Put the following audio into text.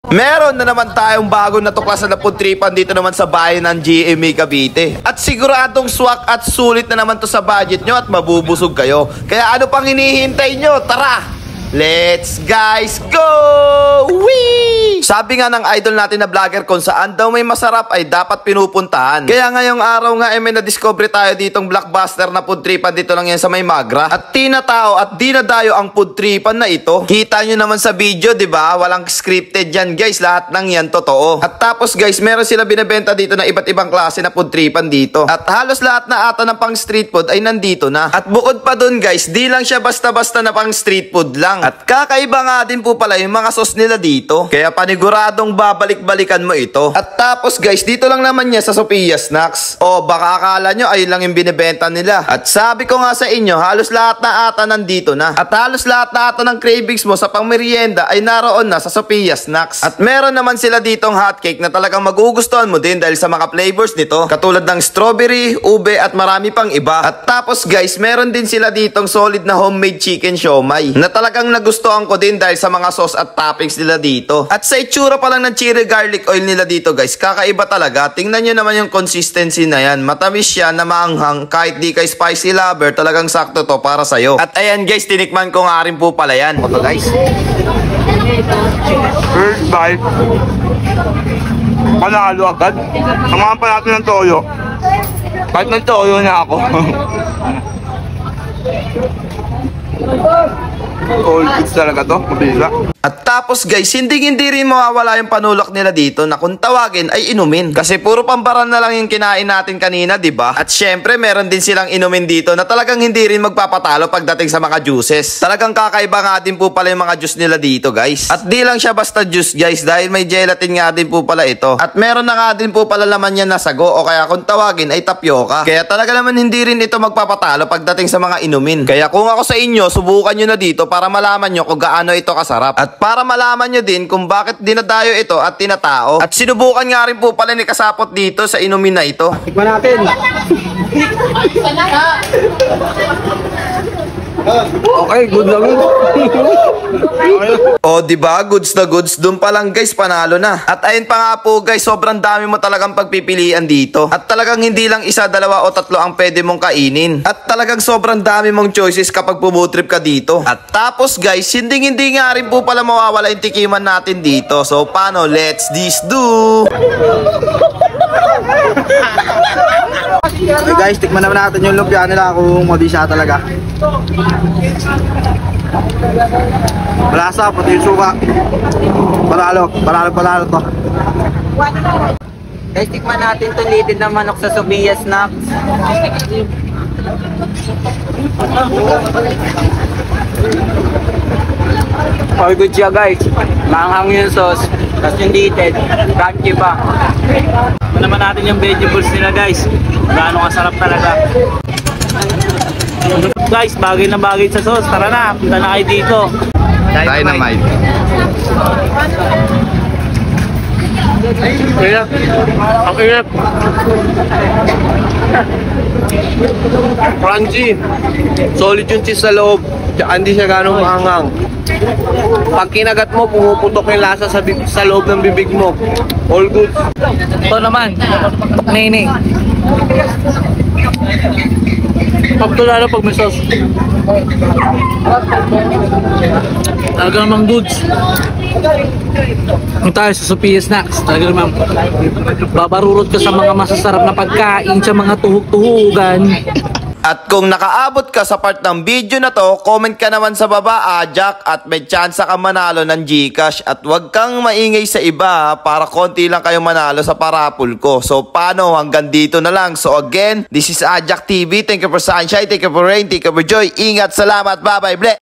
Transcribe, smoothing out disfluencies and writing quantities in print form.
Meron na naman tayong bagong natuklasan na food tripan dito naman sa bayan ng GMA Cavite. At siguradong swak at sulit na naman to sa budget nyo at mabubusog kayo. Kaya ano pang hinihintay nyo? Tara! Let's guys go! Whee! Sabi nga ng idol natin na vlogger kung saan daw may masarap ay dapat pinupuntahan. Kaya ngayong araw nga ay may na-discover tayo ditong blockbuster na food tripan dito lang yan sa May Magra. At tinatao at dinadayo ang food tripan na ito. Kita nyo naman sa video, di ba? Walang scripted yan guys, lahat ng yan totoo. At tapos guys, meron sila binebenta dito na iba't ibang klase na food tripan dito. At halos lahat na ata ng pang street food ay nandito na. At bukod pa dun guys, di lang siya basta-basta na pang street food lang. At kakaiba nga din po pala yung mga sauce nila dito. Kaya paniguradong babalik-balikan mo ito. At tapos guys, dito lang naman niya sa Sophia Snacks. O baka akala nyo ayun lang yung binibenta nila. At sabi ko nga sa inyo, halos lahat na ata nandito na. At halos lahat na ata ng cravings mo sa pangmerienda ay naroon na sa Sophia Snacks. At meron naman sila ditong hotcake na talagang magugustuhan mo din dahil sa mga flavors nito. Katulad ng strawberry, ube at marami pang iba. At tapos guys, meron din sila ditong solid na homemade chicken siomai na talagang nagustuhan ko din dahil sa mga sauce at toppings nila dito. At sa itsura pa lang ng cherry garlic oil nila dito guys, kakaiba talaga. Tingnan nyo naman yung consistency na yan. Matamis siya na maanghang. Kahit di kay spicy lover, talagang sakto to para sa'yo. At ayan guys, tinikman ko nga rin po pala yan. Ito guys. First bite. Panalo agad. Samahan pa natin ng toyo. Kahit ng toyo na ako. All goods talaga to, mabila. At tapos guys, hindi rin mawawala yung panulak nila dito na kung tawagin ay inumin. Kasi puro pambaran na lang yung kinain natin kanina, di ba? At syempre, meron din silang inumin dito na talagang hindi rin magpapatalo pagdating sa mga juices. Talagang kakaiba nga din po pala yung mga juice nila dito, guys. At di lang siya basta juice, guys, dahil may gelatin nga din po pala ito. At meron na nga din po pala laman yan na sago o kaya kung tawagin ay tapioca. Kaya talaga naman hindi rin ito magpapatalo pagdating sa mga inumin. Kaya kung ako sa inyo, subukan nyo na dito para malaman nyo kung gaano ito kasarap. At para malaman nyo din kung bakit dinadayo ito at tinatao. At sinubukan nga rin po pala ni Kasapot dito sa inumin na ito. Tikman natin. Okay, good na good. O diba, goods na goods, dun pa lang guys, panalo na. At ayun pa nga po guys, sobrang dami mo talagang pagpipilian dito. At talagang hindi lang isa, dalawa o tatlo ang pwede mong kainin. At talagang sobrang dami mong choices kapag pumutrip ka dito. At tapos guys, hindi nga rin po pala mawawala yung tikiman natin dito. So paano, let's this do! Okay guys, tikman naman natin yung lumpia nila kung mabisa talaga. Malasa, pati yung suka. Panalo to. Guys, tikman natin itong litid na manok sa Sophia Snacks. All good siya guys. Maanghang yung sauce. Tapos yung litid. Crunchy pa. Ito naman natin yung vegetables nila guys. Gaano kasarap talaga. Guys, bagay na bagay sa sauce. Tara na, punta na kayo dito. Dynamite. Ingat. Ang ingat. Crunchy. Solid yung cheese sa loob. Hindi siya ganong maanghang. Pag kinagat mo, pumuputok yung lasa sa loob ng bibig mo. All good. Ito naman, nene. Lalo pag may sauce. Talaga namang goods. Kung tayo sa Sophia Snacks, talaga namang babarurot ka sa mga masasarap na pagkain sa mga tuhog-tuhugan. At kung nakaabot ka sa part ng video na to, comment ka naman sa baba, Jack, at may chance ka manalo ng GCash. At wag kang maingay sa iba para konti lang kayo manalo sa parapol ko. So paano, hanggang dito na lang. So again, this is Jack TV. Thank you for sunshine, thank you for rain, thank you for joy. Ingat, salamat, bye-bye, ble!